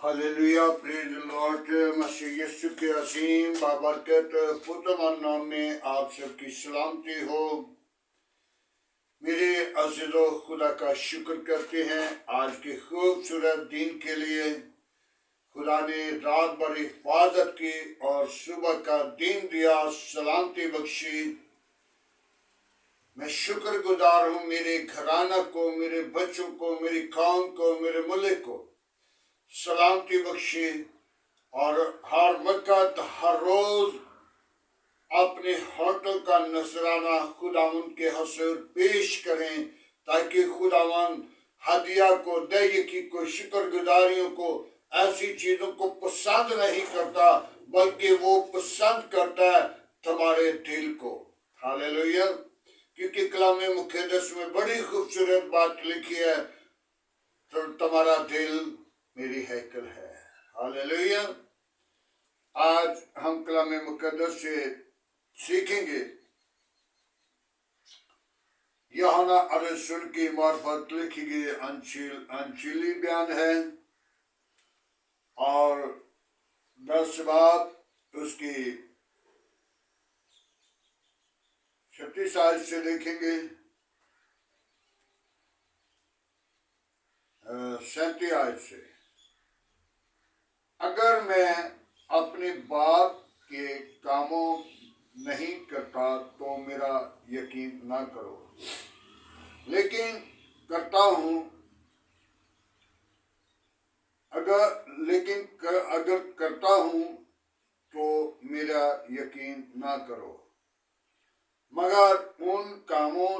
Hallelujah, praise the Lord. मसीह यीशु के असीम बाबरकत पुतमान नाम में आप सबकी सलामती हो। मेरे अज़ीज़ो, खुदा का शुक्र करते हैं आज के खूबसूरत दिन के लिए। खुदा ने रात भर हिफाजत की और सुबह का दिन दिया, सलामती बख्शी। मैं शुक्रगुजार हूँ मेरे घराना को, मेरे बच्चों को, मेरी कौम को, मेरे मुल्क को सलामती बख्शी। और हर वक्त हर रोज अपने होठों का नजराना खुदावन के हुजूर पेश करें, ताकि खुदावन हदिया को, दयकी को, शुक्रगुजारियों को, ऐसी चीजों को पसंद नहीं करता, बल्कि वो पसंद करता है तुम्हारे दिल को। हालेलुया। क्योंकि कलाम मुक़द्दस में बड़ी खूबसूरत बात लिखी है, तो तुम्हारा दिल मेरी हैकल है। हालेलुया। आज हम कलाम मुक़द्दस से सीखेंगे। यूहन्ना रसूल की मार्फत लिखी गई अंजीली बयान है, और 10 बाब उसकी 36 आयत से देखेंगे, 37 आयत से। अगर मैं अपने बाप के कामों नहीं करता तो मेरा यकीन ना करो, लेकिन करता हूँ। अगर करता हूँ तो मेरा यकीन ना करो, मगर उन कामों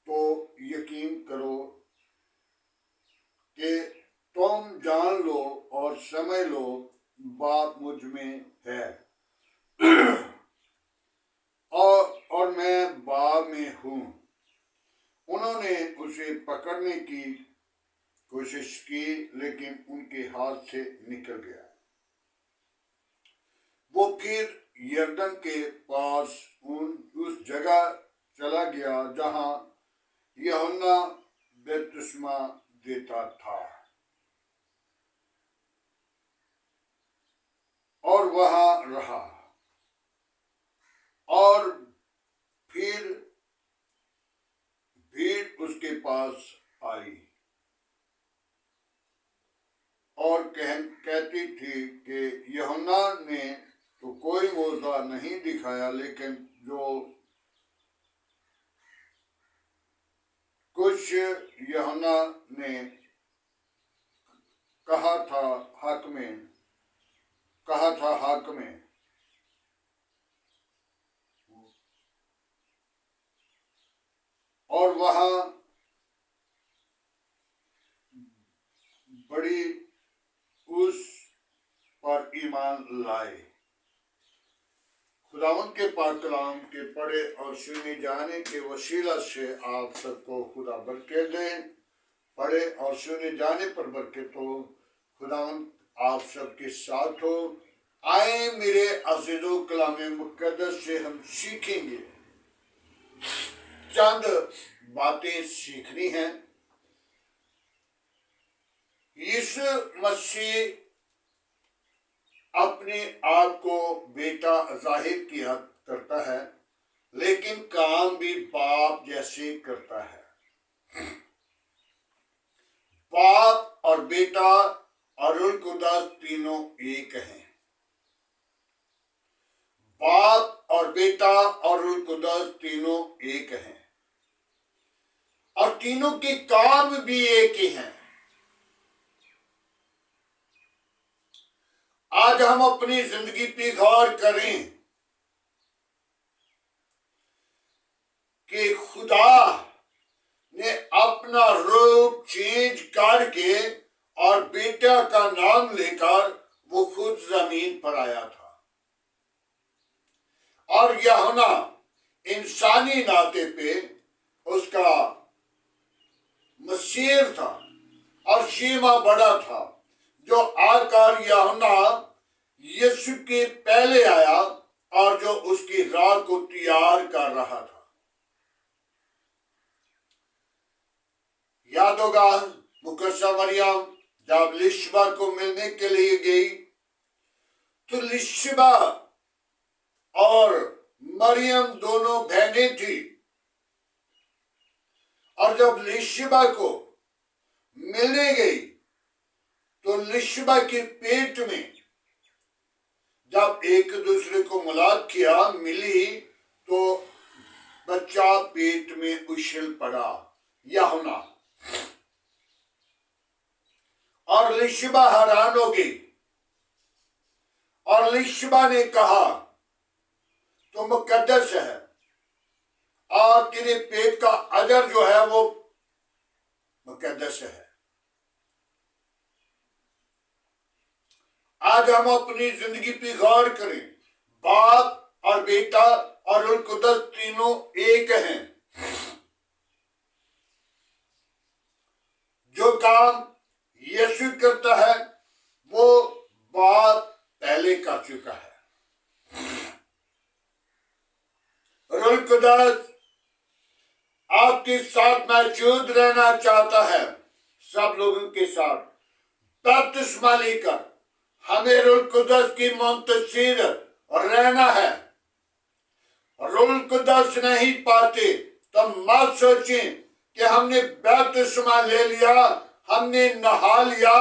तो यकीन करो कि तुम जान लो और समझ लो बाप मुझ में है और मैं बाप में हूँ। उन्होंने उसे पकड़ने की कोशिश की, लेकिन उनके हाथ से निकल गया। वो फिर यरदन के पास उस जगह चला गया जहाँ यूहन्ना बपतिस्मा देता था, और वहाँ रहा। और फिर भीड़ उसके पास आई और कहती थी कि यूहन्ना ने तो कोई मौजज़ा नहीं दिखाया, लेकिन जो कुछ यूहन्ना ने कहा था हक में। और वहाँ बड़ी उस पर ईमान लाए। खुदावंद के पाक कलाम के पढ़े और सुने जाने के वसीला से आप सबको खुदा बरकत दे। पढ़े और सुने जाने पर बरकत हो। खुदावंद आप सबके साथ हो। आए मेरे अज़ीज़ों, कलाम मुक़द्दस से हम सीखेंगे, चंद बातें सीखनी हैं। यीशु मसीह अपने आप को बेटा जाहिर किया करता है, लेकिन काम भी बाप जैसे करता है। बाप और बेटा और रूह कुद्दूस तीनों एक हैं। बाप और बेटा और रूह कुद्दूस तीनों एक हैं, और तीनों के काम भी एक ही हैं। आज हम अपनी जिंदगी पे गौर करें कि खुदा ने अपना रूप चेंज करके और बेटा का नाम लेकर वो खुद जमीन पर आया था, और यूहन्ना इंसानी नाते पे उसका मसीर था और शीमा बड़ा था, जो आकर यूहन्ना यीशु के पहले आया और जो उसकी राह को तैयार कर रहा था। याद होगा मुकद्दसा मरियम जब लिशबा को मिलने के लिए गई तो लिशबा और मरियम दोनों बहनें थी, और जब लिशबा को मिलने गई तो लिशबा के पेट में जब एक दूसरे को मुलाकात किया, मिली, तो बच्चा पेट में उछल पड़ा, यूहन्ना। और लिशबा हैरान हो गई और लिशबा ने कहा तो मुकद्दस है और तेरे पेट का अजर जो है वो मुकद्दस है। आज हम अपनी जिंदगी पे गौर करें, बाप और बेटा और रूह कुद्दस तीनों एक हैं। जो काम यीशु करता है वो बाप पहले कर चुका है। रूह कुद्दस आपके साथ मौजूद रहना चाहता है, सब लोगों के साथ बपतिस्मा लेकर हमें रूह कुद्दस की मुंतज़िर रहना है। रूह कुद्दस नहीं पाते तो मत सोचें कि हमने बपतिस्मा ले लिया, हमने नहा लिया,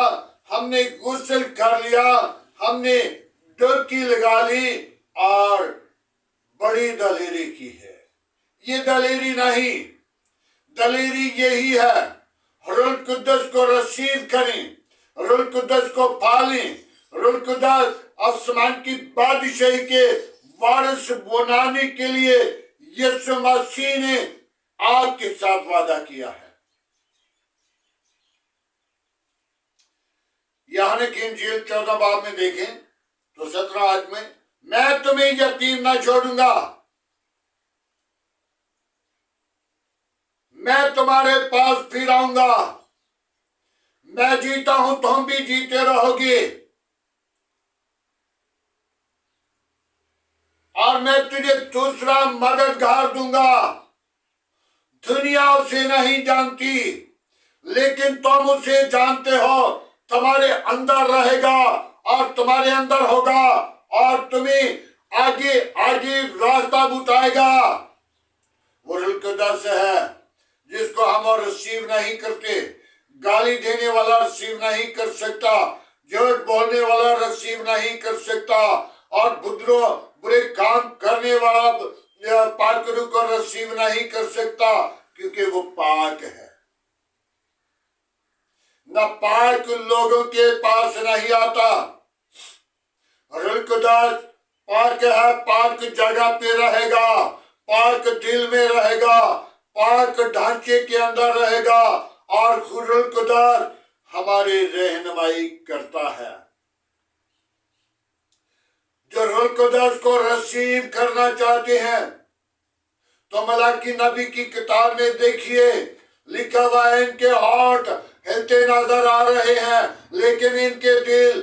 हमने गुस्ल कर लिया, हमने डुबकी लगा ली और बड़ी दलेरी की है। ये दलेरी नहीं, दलेरी यही है, रूह कुद्दस को रिसीव करें, रूह कुद्दस को पालें। रूह कुद्दस आसमान की बादशाही के वारिस बनाने के लिए यीशु मसीह ने आपके साथ वादा किया है। यूहन्ना की इंजील 14 बाब में देखें तो 17 आयत में, मैं तुम्हें यतीम न छोड़ूंगा, मैं तुम्हारे पास फिर आऊंगा, मैं जीता हूं तुम भी जीते रहोगे, और मैं तुझे दूसरा मददगार दूंगा। दुनिया उसे नहीं जानती लेकिन तुम उसे जानते हो, तुम्हारे अंदर रहेगा और तुम्हारे अंदर होगा और तुम्हें आगे आगे रास्ता बताएगा। वो रूह कुद्दस है जिसको हम रिसीव नहीं करते। गाली देने वाला रिसीव नहीं कर सकता, झूठ बोलने वाला रिसीव नहीं कर सकता, और बुरे काम करने वाला पाकरू को रिसीव नहीं कर सकता, क्योंकि वो पाक है। नापाक लोगों के पास नहीं आता। रूह कुद्दस पाक है, पाक जगह पे रहेगा, पाक दिल में रहेगा, पाक ढांचे के अंदर रहेगा, और रूह कुद्दस हमारी रहनुमाई करता है। जो रूह कुद्दस को रिसीव करना चाहते हैं तो मलाकी नबी की किताब में देखिए, लिखा हुआ है, इनके होंठ हिलते नजर आ रहे हैं लेकिन इनके दिल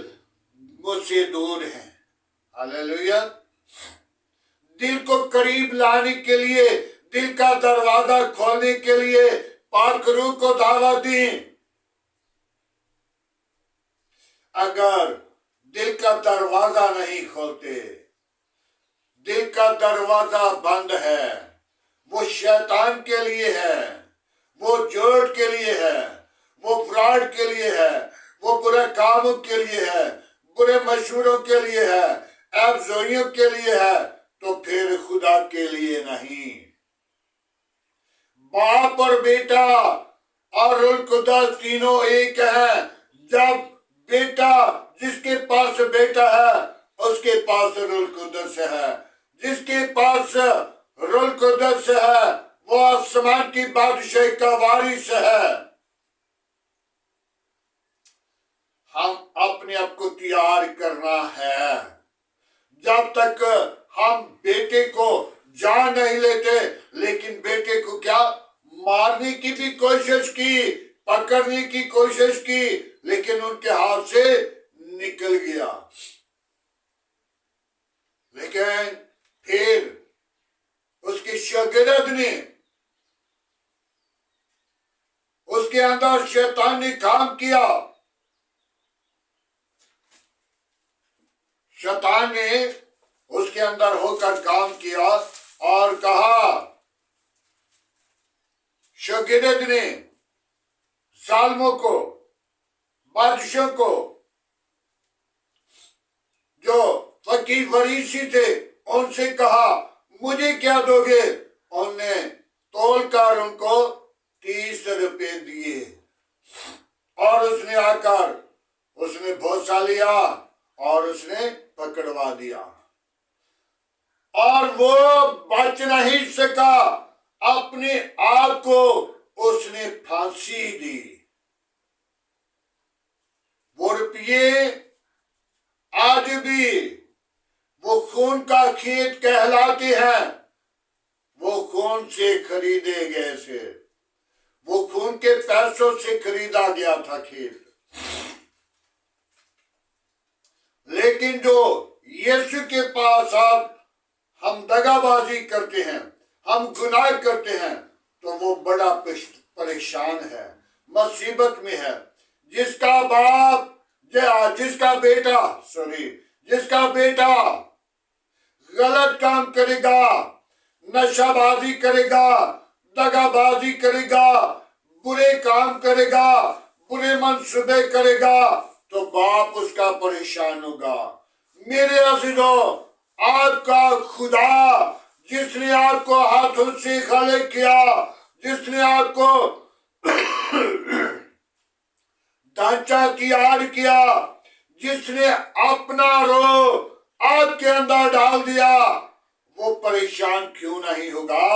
मुझसे दूर हैं। हालेलुया। दिल को करीब लाने के लिए, दिल का दरवाजा खोलने के लिए पाक रूह को दावत दी। अगर दिल का दरवाजा नहीं खोलते, दिल का दरवाजा बंद है, वो शैतान के लिए है, वो झूठ के लिए है, वो फ्रॉड के लिए है, वो बुरे कामों के लिए है, बुरे मशवरों के लिए है, अफजोइयों के लिए है, तो फिर खुदा के लिए नहीं। बाप और बेटा और रूह कुद्दस तीनों एक है। जब बेटा, जिसके पास बेटा है उसके पास रूह कुद्दस है, जिसके पास रूह कुद्दस है वो आसमान की बादशाही का वारिस है। हम अपने आप को तैयार करना है। जब तक हम बेटे को जान नहीं लेते, लेकिन बेटे को क्या मारने की भी कोशिश की, पकड़ने की कोशिश की, लेकिन उनके हाथ से निकल गया। लेकिन फिर उसके शागिर्द ने उसके अंदर शैतान ने काम किया। शैतान ने उसके अंदर होकर काम किया और कहा, शागिर्द ने जालिमों को, बादशाह को, जो फकीर फरीसी थे, उनसे कहा, मुझे क्या दोगे? उनने तोलकर उनको 30 रुपए दिए और उसने आकर उसने भरोसा लिया और उसने पकड़वा दिया और वो बच नहीं सका। अपने आप को उसने फांसी दी। वो रुपये आज भी वो खून का खेत कहलाते हैं। वो खून से खरीदे गए थे, वो खून के पैसों से खरीदा गया था खेत। लेकिन जो यीशु के पास आप हम दगाबाजी करते हैं, हम गुनाह करते हैं, तो वो बड़ा परेशान है, मुसीबत में है। जिसका बाप जिसका बेटा गलत काम करेगा, नशाबाजी करेगा, दगाबाजी करेगा, बुरे काम करेगा, बुरे मंसूबे करेगा, तो बाप उसका परेशान होगा। मेरे अज़ीज़ों, आपका खुदा जिसने आपको हाथों से खलक किया, जिसने आपको ढांचा तैयार किया, जिसने अपना रूह आपके अंदर डाल दिया, वो परेशान क्यों नहीं होगा?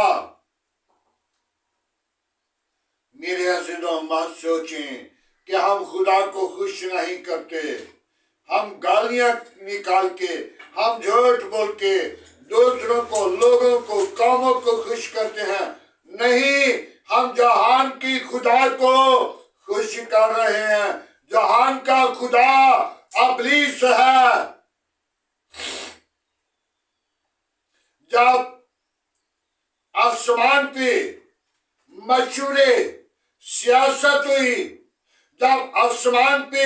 मेरे अज़ीज़ों, मत सोचें कि हम खुदा को खुश नहीं करते। हम गालियां निकाल के, हम झूठ बोल के दूसरों को, लोगों को, कामों को खुश करते हैं। नहीं, हम जहान की खुदा को खुश कर रहे हैं। जहान का खुदा अबलीस है। जब आसमान पे मशहूरे सियासत हुई, जब आसमान पे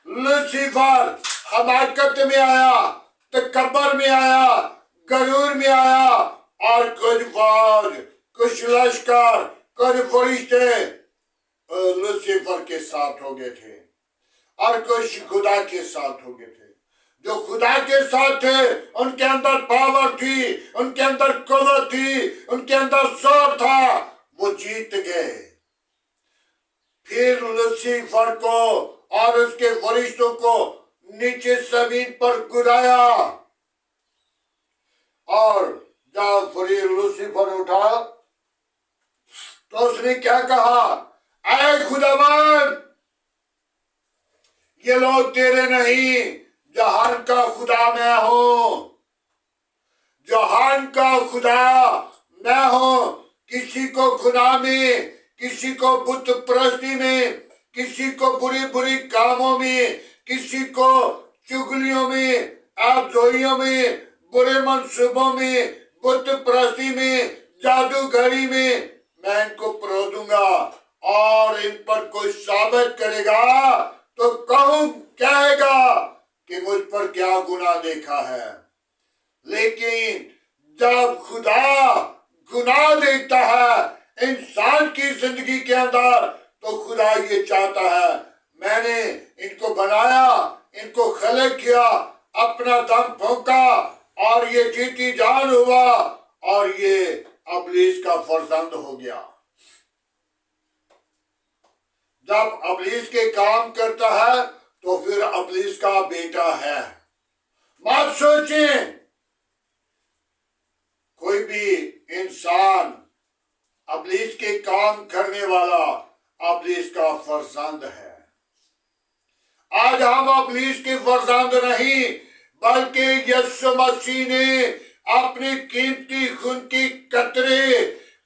लूसीफर हमाकत में आया, तकब्बर में आया, गरूर में आया, और कुछ फौज, कुछ लश्कर, कुछ फरिश्ते लूसीफर के साथ हो गए थे और कुछ खुदा के साथ हो गए थे। जो खुदा के साथ थे, उनके अंदर पावर थी, उनके अंदर कुव्वत थी, उनके अंदर जोर था, वो जीत गए। फिर लूसीफर को और उसके फरिश्तों को नीचे जमीन पर गिराया, और जब लूसीफर उठा तो उसने क्या कहा? ऐ खुदावन, ये लोग तेरे नहीं, जहान का खुदा मैं हूं। जहान का खुदा मैं हूं। किसी को खुदा में, किसी को बुत परस्ती में, किसी को बुरी बुरी कामों में, किसी को चुगलियों में, आपजोइयों में, बुरे मंसूबों में, बुत परस्ती में, जादूगरी में मैं इनको परो दूंगा। और इन पर कोई साबित करेगा तो कहेगा कि मुझ पर क्या गुनाह देखा है। लेकिन जब खुदा गुनाह देखता है इंसान की जिंदगी के अंदर, तो खुदा ये चाहता है, मैंने इनको बनाया, इनको खलक किया, अपना दम फूंका, और ये जीती जान हुआ, और ये अबलीस का फर्जंद हो गया। जब अबलीस के काम करता है तो फिर अबलीस का बेटा है। मत सोचें कोई भी इंसान अबलीस के काम करने वाला अबलीस का फर्जंद है। आज हम अबलीस के फर्जंद नहीं, बल्कि यीशु मसीह ने अपनी कीमती खून की कतरे,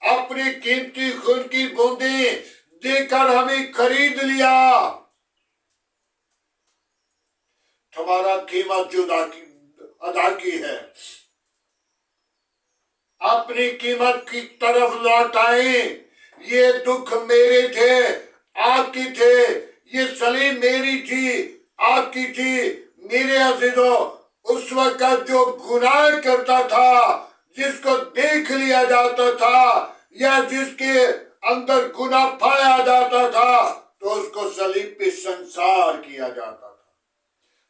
अपनी कीमती खून की बूंदें देकर हमें खरीद लिया। तुम्हारा कीमत जो अदा की है, अपनी कीमत की तरफ लौट आए। ये दुख मेरे थे, آپ کی تھے، یہ سلیب میری تھی، آپ کی تھی۔ میرے عزیزو، اس وقت جو گناہ کرتا تھا، جس کو دیکھ لیا جاتا تھا یا جس کے اندر گناہ پایا جاتا تھا، تو اس کو صلیب پہ سنسار کیا جاتا تھا،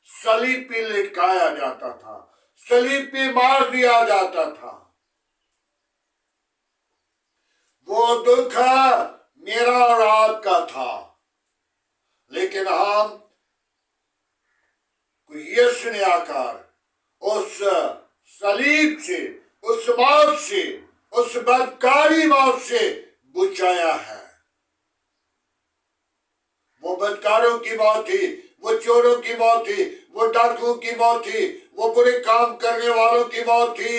صلیب پہ لٹکایا جاتا تھا، صلیب پہ مار دیا جاتا تھا۔ وہ دکھ میرا اور آپ کا تھا، لیکن ہم کو یسوع نے آ کر اس صلیب سے، اس موت سے، اس بدکاری موت سے بچایا ہے۔ وہ بدکاروں کی موت تھی، وہ چوروں کی موت تھی، وہ ڈاکوؤں کی موت تھی، وہ برے کام کرنے والوں کی موت تھی۔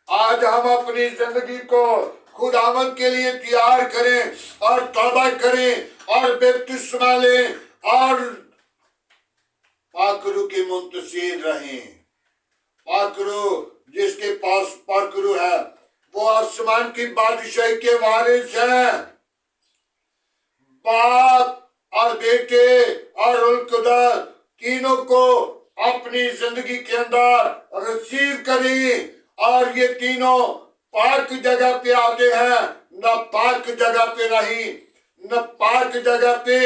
آج ہم اپنی زندگی کو خداوند کے لیے تیار کریں اور توبہ کریں اور بپتسمہ لیں اور پاکرو کے منتظر رہیں۔ پاکرو، جس کے پاس پاکرو ہے، وہ آسمان کی بادشاہی کے وارث ہیں۔ باپ اور بیٹے اور القدس تینوں کو اپنی زندگی کے اندر ریسیو کریں، اور یہ تینوں پاک جگہ پہ آتے ہیں، نہ پاک جگہ پہ نہیں، نہ پاک جگہ پہ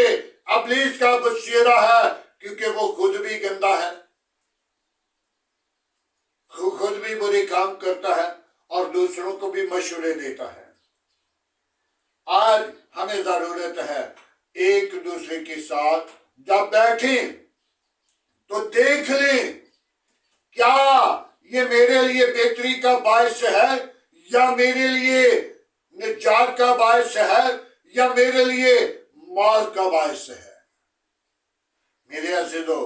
ابلیس کا بسیرا ہے، کیونکہ وہ خود بھی گندا ہے، خود بھی برے کام کرتا ہے اور دوسروں کو بھی مشورے دیتا ہے۔ آج ہمیں ضرورت ہے ایک دوسرے کے ساتھ جب بیٹھیں تو دیکھ لیں کیا یہ میرے لیے بہتری کا باعث ہے یا میرے لیے نجات کا باعث ہے یا میرے لیے موت کا باعث ہے۔ میرے عزیزو،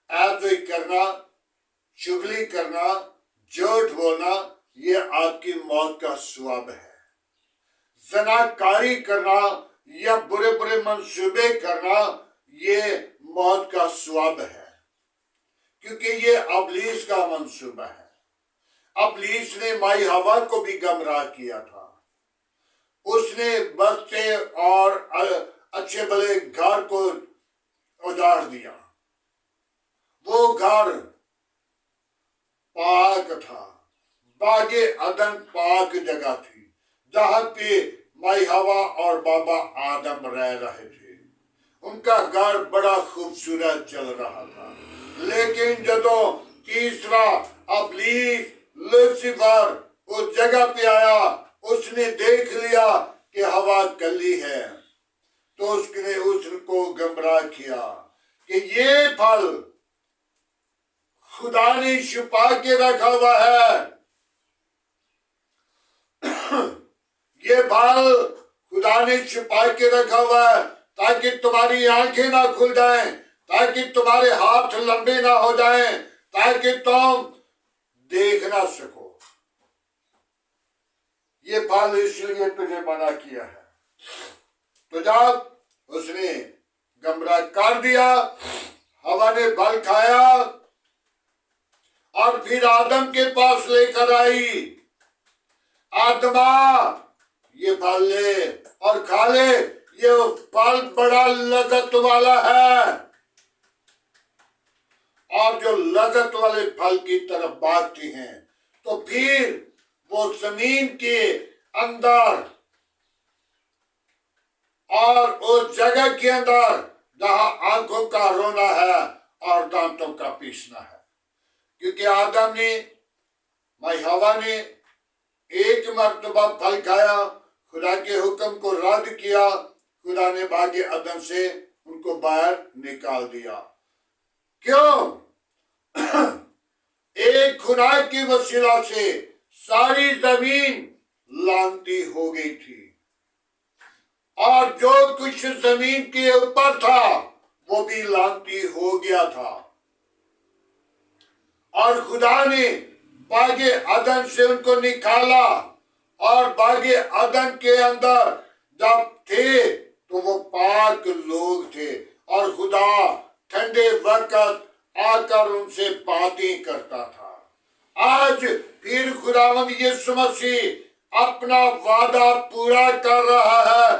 ایسے کرنا، چغلی کرنا، جھوٹ بولنا، یہ آپ کی موت کا سبب ہے۔ زناکاری کرنا یا برے برے منصوبے کرنا، یہ موت کا سبب ہے، کیونکہ یہ ابلیس کا منصوبہ ہے۔ ابلیس نے مائی ہوا کو بھی گمراہ کیا تھا۔ اس نے بستے اور اچھے بھلے گھر کو اجاڑ دیا۔ وہ گھر پاک تھا، باغ عدن پاک جگہ تھی، جہاں پہ مائی ہوا اور بابا آدم رہ رہے تھے۔ ان کا گھر بڑا خوبصورت چل رہا تھا، لیکن جدو تیسرا ابلیس لوسیفر اس جگہ پہ آیا، اس نے دیکھ لیا کہ ہوا کلی ہے، تو اس نے اس کو گمراہ کیا کہ یہ پھل خدا نے چھپا کے رکھا ہوا ہے، یہ پھل خدا نے چھپا کے رکھا ہوا ہے تاکہ تمہاری آنکھیں نہ کھل جائیں، تاکہ تمہارے ہاتھ لمبے نہ ہو جائیں، تاکہ تم دیکھ نہ سکو۔ یہ پھل اس لیے تجھے منع کیا ہے۔ تو جب اس نے گمراہ کر دیا، ہوا نے پھل کھایا اور پھر آدم کے پاس لے کر آئی، آدما یہ پھل لے اور کھا لے، یہ پھل بڑا لذت والا ہے۔ اور جو لذت والے پھل کی طرف بھاگتی ہیں تو پھر وہ زمین کے اندر اور اس جگہ کے اندر جہاں آنکھوں کا رونا ہے اور دانتوں کا پیسنا ہے، کیونکہ آدم نے، مائی ہوا نے ایک مرتبہ پھل کھایا، خدا کے حکم کو رد کیا، خدا نے باغ عدن سے ان کو باہر نکال دیا۔ کیوں؟ ایک گناہ کی وسیلہ سے ساری زمین لعنتی ہو گئی تھی، اور جو کچھ زمین کے اوپر تھا وہ بھی لعنتی ہو گیا تھا۔ اور خدا نے باغ عدن سے ان کو نکالا، اور باغ عدن کے اندر جب تھے تو وہ پاک لوگ تھے، اور خدا ٹھنڈے وقت آ کر ان سے باتیں کرتا تھا۔ آج پھر خداوند یسوع مسیح اپنا وعدہ پورا کر رہا ہے۔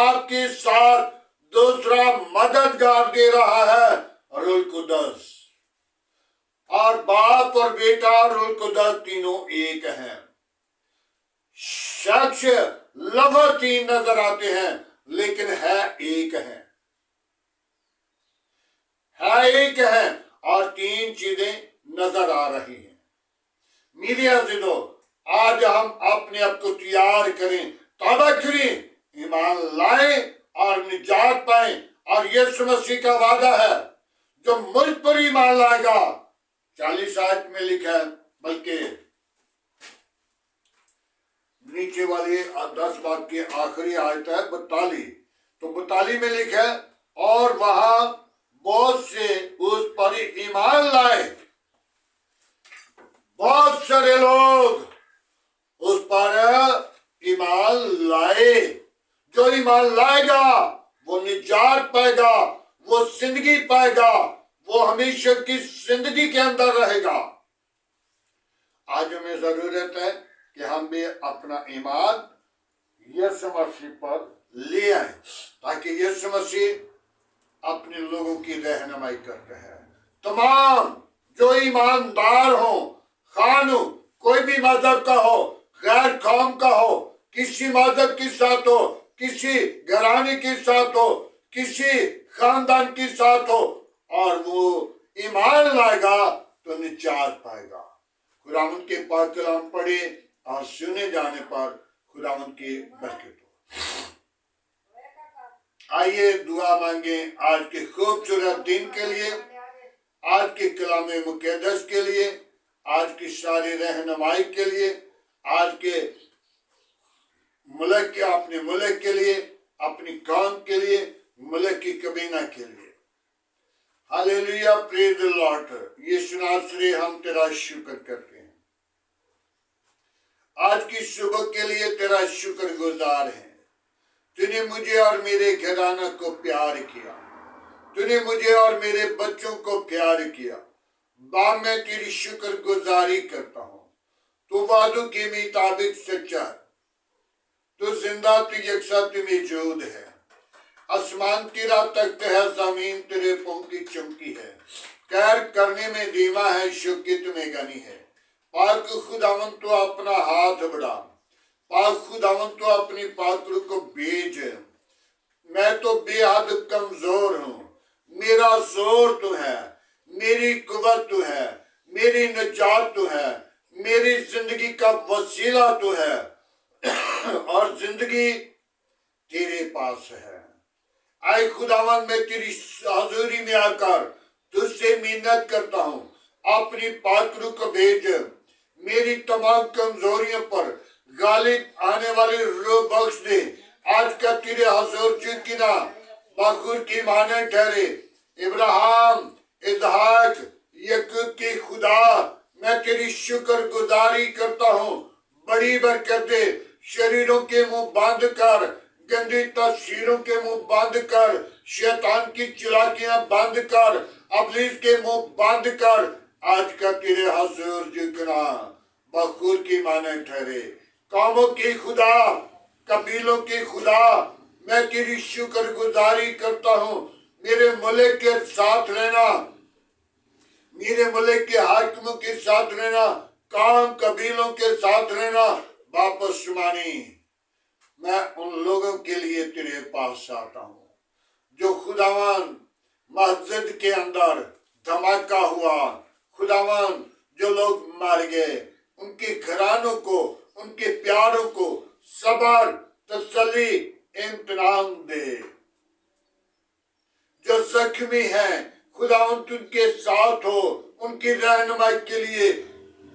आपके साथ दूसरा मददगार दे रहा है, रूह कुदस। और बाप और बेटा रूह कुदस तीनों एक हैं। शख्स लफ्ज़ तीन नजर आते हैं, लेकिन है एक है और तीन चीजें नजर आ रही हैं। मेरे अज़ीज़ों, आज हम अपने आप को तैयार करें, तौबा करें, ईमान लाएं और निजात पाएं। और यीशु मसीह का वादा है, जो मुझ पर ईमान लाएगा, 40 आयत में लिखा है, बल्कि नीचे वाली 10 बात की आखिरी आयत है 42, तो 42 में लिखा है, और वहां बहुत से उस पर ईमान लाए। बहुत सारे लोग उस पर ईमान लाए। जो ईमान लाएगा वो निजात पाएगा, वो जिंदगी पाएगा, वो हमेशा की जिंदगी के अंदर रहेगा। आज हमें जरूरत है कि हम भी अपना ईमान यीशु मसीह पर ले आए, ताकि यीशु मसीह अपने लोगों की रहनुमाई करते हैं। तमाम जो ईमानदार हो, खान हो, कोई भी मजहब का हो, गैर कौम का हो, किसी मजहब के साथ हो, किसी घराने के साथ हो, किसी खानदान के साथ हो, और वो ईमान लाएगा तो निजात पाएगा। खुदावंद के पाक कलाम पढ़े और सुने जाने पर खुदावंद की बरकत हो। आइए दुआ मांगे आज के खूबसूरत दिन के लिए, आज के कलाम मुक़द्दस के लिए, आज की सारी रहनुमाई के लिए, आज के मुल्क के, अपने मुल्क के लिए, अपनी कौम के लिए, मुल्क की कबीना के लिए। Hallelujah, praise the Lord. यीशु नासरी, हम तेरा शुक्र करते हैं। आज की सुबह के लिए तेरा शुक्र गुजार है। तूने मुझे और मेरे घराना को प्यार किया, तूने मुझे और मेरे बच्चों को प्यार किया। बाप, मैं तेरी शुक्र गुजारी करता हूँ। तू वादों के मुताबिक सच्चा है, तू जिंदा, तू यकसा, तू मौजूद है। आसमान तेरा तख्त है, जमीन तेरे पांव की चमकी है। कैर करने में धीमा है, शुक्र तुम्हें गनी है। पाक खुदावन तो अपना हाथ बढ़ा, पाक खुदावन तो अपनी पात्र को भेज। मैं तो बेहद कमजोर हूँ, मेरा जोर तो है, मेरी कुव्वत तो है, मेरी निजात तो है, मेरी जिंदगी का वसीला तो है, और जिंदगी तेरे पास है। आए खुदावन, मैं तेरी हजूरी में आकर तुझसे मिन्नत करता हूँ, अपनी पात्र को भेज। मेरी तमाम कमजोरियों पर गालिब आने वाली रूह बख्श दे। आज का तेरे हजूर जितना बखूर की माने ठहरे। इब्राहिम, इसहाक, याकूब के खुदा, मैं तेरी शुक्र गुजारी करता हूँ। बड़ी बरकत दे। शरीरों के मुंह बंद कर, गंदी तस्वीरों के मुंह बंद कर, शैतान की चालाकियां बंद कर, अबलीस के मुंह बंद कर। आज का तेरे हजूर जितना बखूर की माने ठहरे। कौमों के खुदा, कबीलों के खुदा, मैं तेरी शुक्र गुजारी करता हूँ। मेरे मुल्क के साथ रहना, मेरे मुल्क के हाकिमों के साथ रहना, कौम कबीलों के साथ रहना। वापस मानी, मैं उन लोगों के लिए तेरे पास आता हूँ जो खुदावन मस्जिद के अंदर धमाका हुआ, खुदावन जो लोग मार गए, उनके घरानों को, उनके प्यारों को सबर, तसल्ली, इम्तिनान दे। जो जख्मी हैं, खुदावन उनके साथ हो, उनकी रहनुमाई के लिए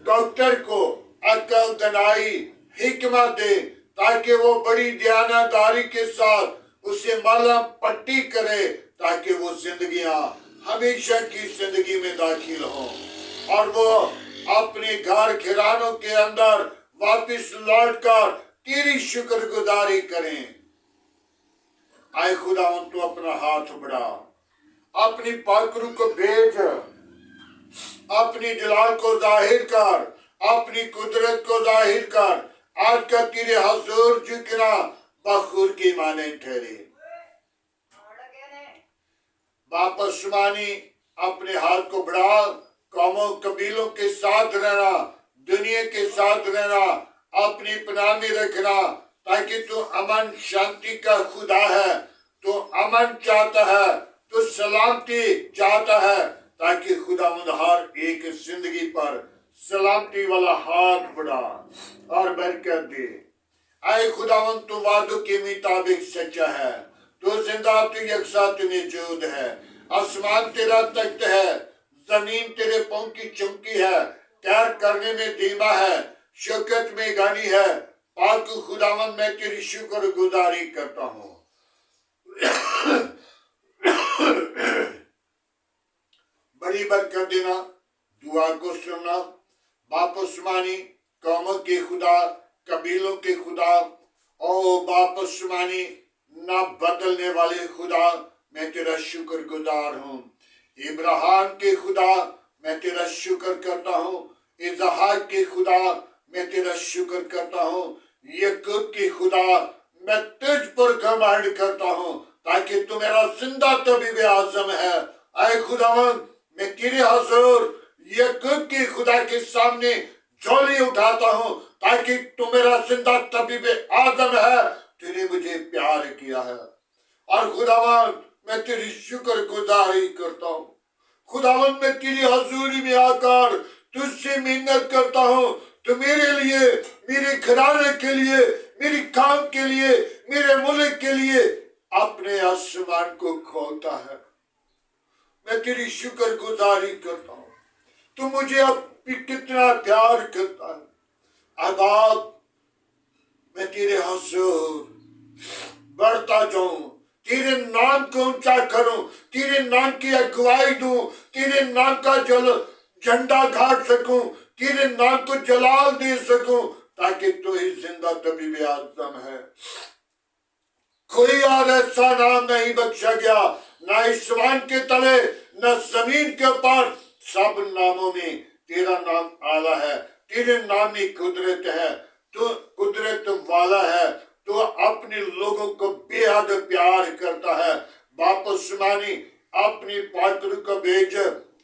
डॉक्टर को अकल, दनाई, हिकमत दे, ताकि वो बड़ी दयानतदारी के साथ उसे मलहम पट्टी करे, ताकि वो जिंदगियां हमेशा की जिंदगी में दाखिल हों और वो अपने घर घरानों के अंदर वापस लौटकर तेरी शुक्र गुजारी करें। आए खुदावन, तू अपना हाथ बढ़ा, अपनी पाकरू को भेज, अपनी जलाल को जाहिर कर, अपनी कुदरत को जाहिर कर। आज का तेरे हजूर जिकना बखूर की माने ठहरे। बाप आसमानी अपने हाथ को बढ़ा, कौमों कबीलों के साथ रहना, दुनिया के साथ रहना, अपनी पनाह में रखना, ताकि तू अमन शांति का खुदा है, तू अमन चाहता है, तू सलामती चाहता है, ताकि खुदावंद हर एक जिंदगी पर सलामती वाला हाथ बढ़ा और बरकत दे। आए खुदावंद तू वादों के मुताबिक सच्चा है, तू जिंदा, तू यकसा, तू मौजूद है। आसमान तेरा तख्त है, जमीन तेरे पांव की चौकी है, तैर करने में धीमा है, शौकत में गानी है। पाक खुदावंद मैं तेरी शुक्र गुजारी करता हूँ। बड़ी बरकत देना, दुआ को सुनना। बाप आसमानी, कौमों के खुदा, कबीलों के खुदा, ओ बाप आसमानी, ना बदलने वाले खुदा, मैं तेरा शुक्र गुजार हूँ। इब्राहिम के खुदा, मैं तेरा शुक्र करता हूँ। इसहाक के खुदा, मैं तेरा शुक्र करता हूँ। याकूब के खुदा, मैं तुझ पर घमंड करता हूँ, ताकि तू मेरा जिंदा तबीब आज़म है। ऐ खुदावंद, मैं तेरे हुजूर याकूब के खुदा के सामने झोली उठाता हूँ, ताकि तू मेरा जिंदा तबीब आज़म है। तूने मुझे प्यार किया है और खुदावंद मैं तेरी शुक्र गुजारी करता हूँ। खुदावंद मैं तेरी हजूरी में आकर तुझसे मिन्नत करता हूँ, तो मेरे लिए, मेरे घराने के लिए, मेरी काम के लिए, मेरे मुल्क के लिए अपने आसमान को खोलता है। मैं तेरी शुक्र गुजारी करता हूँ, तू मुझे अब भी कितना प्यार करता है। अब आप मैं तेरे हुजूर बढ़ता जाऊं, तेरे नाम को ऊंचा करूं, तेरे नाम की अगुवाई दूं, तेरे नाम का झंडा गाड़ सकूं, तेरे नाम को जलाल दे सकूं, ताकि तू ही जिंदा तबीब आज़म है। कोई और ऐसा नाम नहीं बख्शा गया, ना आसमान के तले, ना जमीन के ऊपर, सब नामों में तेरा नाम आला है। तेरे नाम में कुदरत है, तू कुदरत वाला है, तो अपने लोगों को बेहद प्यार करता है। बाप आसमानी, अपनी पात्र को भेज,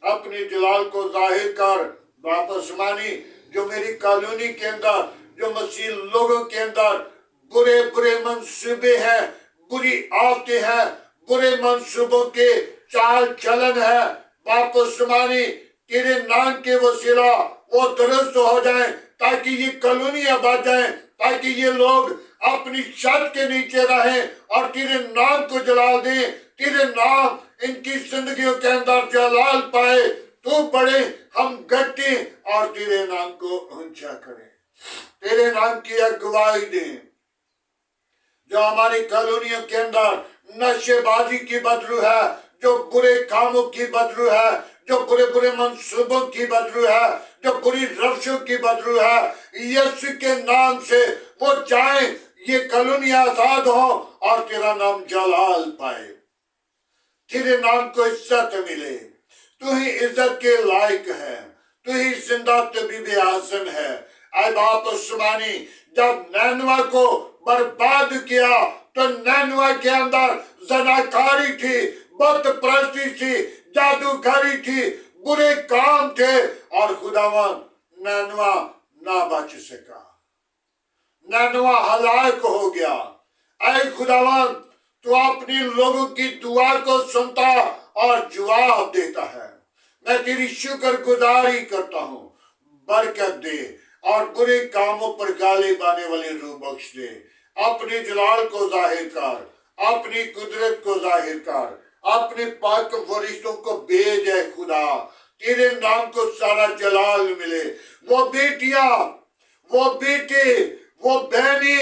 अपने जलाल को जाहिर कर। बाप आसमानी, जो मेरी कॉलोनी के अंदर, जो मसीह लोगों के अंदर बुरे बुरे मंसूबे हैं, बुरी आदतें हैं, बुरे मंसूबों के चाल चलन है, बाप आसमानी तेरे नाम के वसीला वो दुरुस्त हो जाए, ताकि ये कॉलोनी आबाद जाए, ताकि ये लोग अपनी छत के नीचे रहें और तेरे नाम को जलाल दें, तेरे नाम इनकी जिंदगियों के अंदर जलाल पाए। तू बड़े, हम घटे और तेरे नाम को ऊंचा करें, तेरे नाम की अगुवाई दें। जो हमारी कॉलोनियों के अंदर नशेबाजी की बदलू है, जो बुरे कामों की बदलू है, जो बुरे बुरे मंसूबों की बदलू है, जो बुरी रफ्शों की बदलू है, यीशु के नाम से वो जाए, ये कॉलोनी आजाद हो और तेरा नाम जलाल पाए, तेरे नाम को इज्जत मिले। तू ही इज्जत के लायक है, तू ही जिंदा तबीब आज़म है। ऐ बाप आसमानी, जब नैनवा को बर्बाद किया तो नैनवा के अंदर ज़नाकारी थी, बुत परस्ती थी, जादूगरी थी, बुरे काम थे, और खुदावन नैनवा ना बच सका, नैनवा हलाक हो गया। ऐ खुदावन, तू अपने लोगों की दुआ को सुनता और जवाब देता है। मैं तेरी शुक्र गुजारी करता हूँ, बरकत दे और बुरे कामों पर गालिब आने वाली रूह बख्श दे। अपने जलाल को जाहिर कर, अपनी कुदरत को जाहिर कर, अपने पाक फरिश्तों को भेज है खुदा, तेरे नाम को सारा जलाल मिले। वो बेटियां, वो बेटे, वो बहनी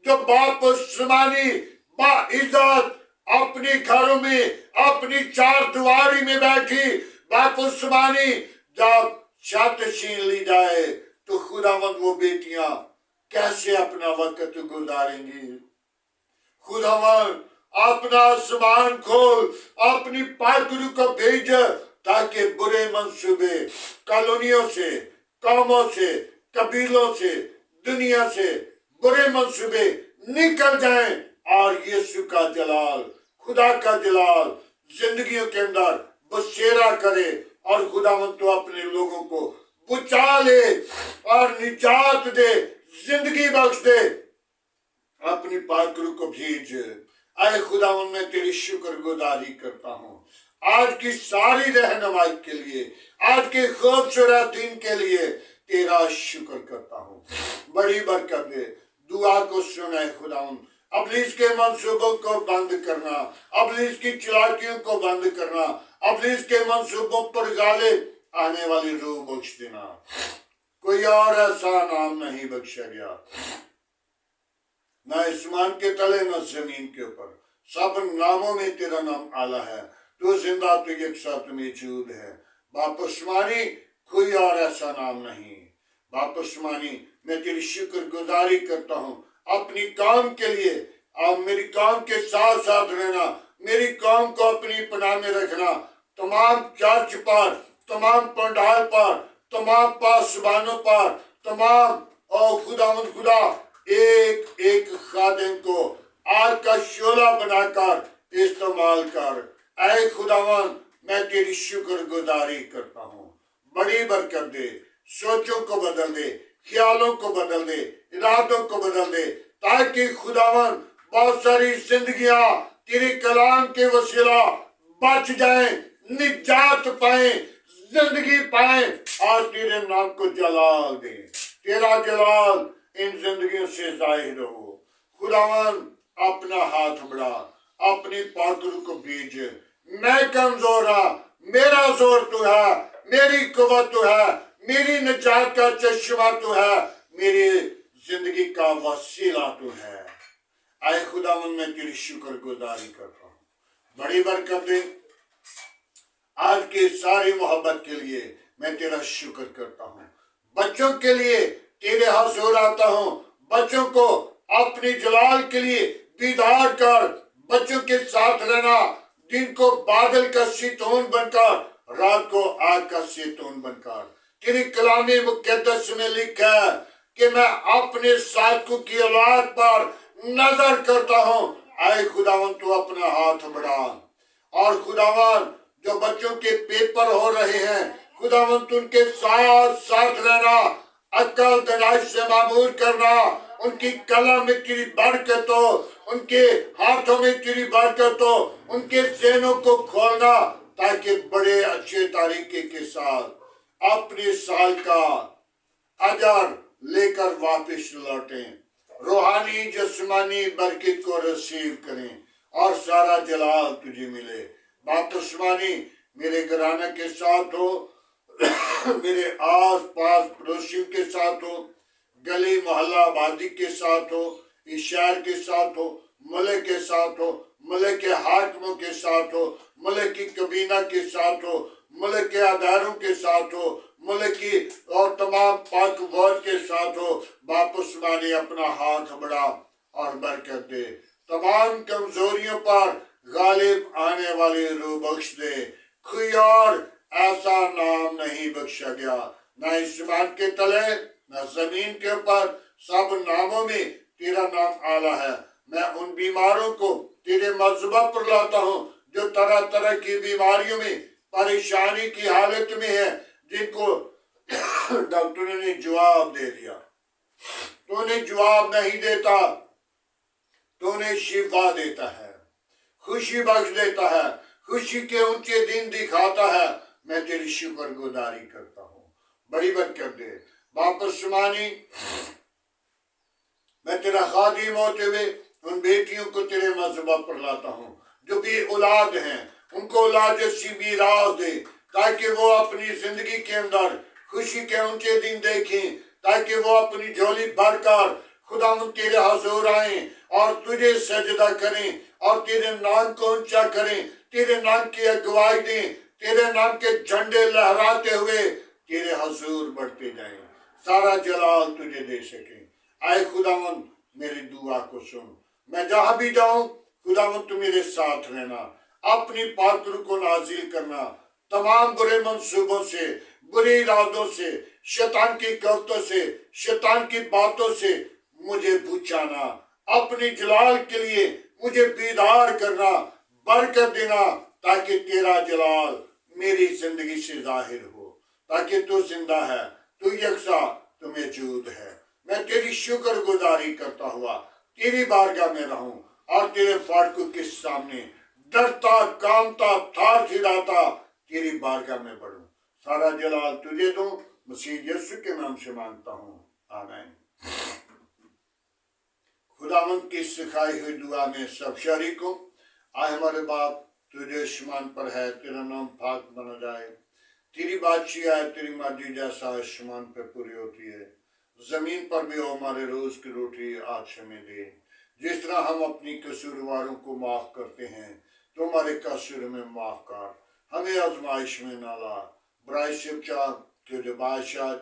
जो बाप आसमानी बाइज्जत अपने घरों में, अपनी चार दीवारी में बैठी, बाप आसमानी जब छत छीन ली जाए तो खुदावंद वो बेटियां कैसे अपना वक्त गुजारेंगी। खुदावंद अपना आसमान खोल, अपनी पाकरू को भेज, ताकि बुरे मंसूबे कॉलोनियों से, कौमों से, कबीलों से, दुनिया से बुरे मंसूबे نکل جائیں اور یسوع کا جلال، خدا کا جلال زندگیوں کے اندر بسیرا کرے، اور خداوند تو اپنے لوگوں کو بچا لے اور نجات دے، زندگی بخش دے، اپنی پاک روح کو بھیج۔ اے خداوند میں تیری شکر گزاری کرتا ہوں آج کی ساری رہنمائی کے لیے، آج کے خوبصورت دن کے لیے تیرا شکر کرتا ہوں۔ بڑی برکت دے، دعا کو سنے خداوند، ابلیس کے منصوبوں کو بند کرنا، ابلیس کی چلاکیوں کو بند کرنا، ابلیس کے منصوبوں پر غالب آنے والی روح بخش دینا۔ کوئی اور ایسا نام نہیں بخشا گیا، نہ اسمان کے تلے نہ زمین کے اوپر، سب ناموں میں تیرا نام اعلیٰ ہے۔ تو زندہ، تو یکساں، تو موجود ہے۔ باپ آسمانی، کوئی اور ایسا نام نہیں۔ باپ آسمانی، میں تیری شکر گزاری کرتا ہوں اپنی کام کے لیے، اور میری کام کے ساتھ ساتھ رہنا، میری کام کو اپنی پناہ میں رکھنا، تمام چرچ پر، تمام پنڈال پر، تمام پاسبانوں پر، تمام خداوند خدا ایک ایک خادم کو آگ کا شعلہ بنا کر استعمال کر۔ اے خداوند، میں تیری شکر گزاری کرتا ہوں، بڑی برکت دے، سوچوں کو بدل دے، خیالوں کو بدل دے، ارادوں کو بدل دے، تاکہ خداوند بہت ساری زندگیاں تیرے کلام کے وسیلہ بچ جائیں، نجات پائیں، زندگی پائیں، اور تیرے نام کو جلال دیں۔ تیرا جلال ان زندگیوں سے ظاہر ہو۔ خداوند اپنا ہاتھ بڑھا، اپنی پاک روح کو بھیج۔ میں کمزور ہوں، میرا زور تو ہے، میری قوت تو ہے، میری نجات کا چشمہ تو ہے، میری زندگی کا وسیلہ تو ہے۔ اے خداوند، میں تیری شکر گزاری کرتا ہوں، بڑی برکت دے۔ آج کی ساری محبت کے لیے میں تیرا شکر کرتا ہوں۔ بچوں کے لیے تیرے حضور آتا ہوں، بچوں کو اپنی جلال کے لیے بیدار کر، بچوں کے ساتھ رہنا، دن کو بادل کا ستون بن کر، رات کو آگ کا ستون بن کر۔ تیری کلام مقدس میں لکھا ہے کہ میں اپنے ساتھوں کی اولاد پر نظر کرتا ہوں۔ اے خداوند، تو اپنا ہاتھ بڑھا، اور خداوند جو بچوں کے پیپر ہو رہے ہیں، خداوند تو ان کے ساتھ ساتھ رہنا، عقل دانائی سے معمور کرنا، ان کی قلم میں تیری برکت ہو، ان کے ہاتھوں میں تیری برکت ہو، ان کے ذہنوں کو کھولنا، تاکہ بڑے اچھے طریقے کے ساتھ اپنے سال کا اجر لے کر واپس لوٹیں، روحانی جسمانی برکت کو رسیو کریں، اور سارا جلال تجھے ملے۔ باپ آسمانی، میرے گھرانے کے ساتھ ہو، میرے آس پاس پڑوسیوں کے ساتھ ہو، گلی محلہ آبادی کے ساتھ ہو، اس شہر کے ساتھ ہو، ملک کے ساتھ ہو، ملک کے حاکموں کے ساتھ ہو، ملک کی کابینہ کے ساتھ ہو، ملک کے اداروں کے ساتھ ہو، ملک کی اور تمام پاک فوج کے ساتھ ہو۔ باپ آسمانی، اپنا ہاتھ بڑھا اور برکت دے، تمام کمزوریوں پر غالب آنے والی روح بخش دے۔ کوئی اور ایسا نام نہیں بخشا گیا، نہ اسمان کے تلے نہ زمین کے اوپر، سب ناموں میں تیرا نام اعلیٰ ہے۔ میں ان بیماروں کو تیرے مذبح پر لاتا ہوں جو طرح طرح کی بیماریوں میں، پریشانی کی حالت میں ہے، جن کو ڈاکٹروں نے جواب دے دیا۔ تو انہیں جواب نہیں دیتا، تو انہیں شفا دیتا ہے، خوشی بخش دیتا ہے، خوشی کے اونچے دن دکھاتا ہے۔ میں تیری شکر گزاری کرتا ہوں، بڑی برکت دے۔ باپ آسمانی، میں تیرا خادم ہوتے ہوئے ان بیٹیوں کو تیرے مذبح پر لاتا ہوں جو بھی اولاد ہیں، ان کو اولاد جیسی میراث دے، تاکہ وہ اپنی زندگی کے اندر خوشی کے اونچے دن دیکھیں، تاکہ وہ اپنی جھولی بھر کر خداوند تیرے حضور آئیں اور تجھے سجدہ کریں، اور تیرے نام کو اونچا کریں، تیرے نام کی اگوائی دیں، تیرے نام کے جھنڈے لہراتے ہوئے تیرے حضور بڑھتے جائیں، سارا جلال تجھے دے سکیں۔ اے خداوند، میری دعا کو سن، میں جہاں بھی جاؤں خداوند تو میرے ساتھ رہنا، اپنی پاک روح کو نازل کرنا، تمام برے منصوبوں سے، برے ارادوں سے، شیطان کی قوتوں سے، شیطان کی باتوں سے مجھے بچانا، اپنی جلال کے لیے مجھے بیدار کرنا، برکت دینا، تاکہ تیرا جلال میری زندگی سے ظاہر ہو، تاکہ تو زندہ ہے، تو یکساں، تو موجود ہے۔ میں تیری شکر گزاری کرتا ہوا تیری بارگاہ میں رہوں اور تیرے فاٹکوں کے سامنے ڈرتا، کامتا، تھار تھراتا تیری بارگاہ میں بڑھوں۔ سارا جلال تجھے دوں، مسیح یسوع کے نام سے مانگتا ہوں، آمین۔ خداوند کی سکھائی ہوئی دعا میں سب شریکوں، آئے ہمارے باپ تو جو آسمان پر ہے، تیرا نام پاک بنا جائے، تیری بادشاہی آئے، تیری مرضی جیسا آسمان پہ پوری ہوتی ہے، زمین پر بھی ہو ہمارے روز کی روٹی آج ہمیں دے، جس طرح ہم اپنی قصورواروں کو معاف کرتے ہیں تو ہمارے قصور میں معاف کر، ہمیں آزمائش میں نہ لا، برائی سے بچا، کہ جو بادشاہ،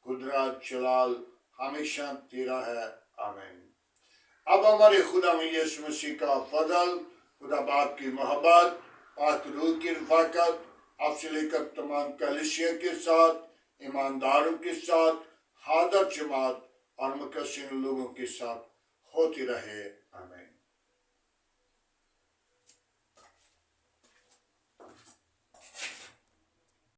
قدرت، جلال ہمیشہ تیرا ہے، آمین۔ اب ہمارے خدا میں یسوع مسیح کا فضل، خدا باپ کی محبت، پاک روح کی رفاقت، اب سے لے کر تمام کلیسیا کے ساتھ، ایمانداروں کے ساتھ، حاضر جماعت اور مقصر لوگوں کے ساتھ ہوتی رہے، آمین۔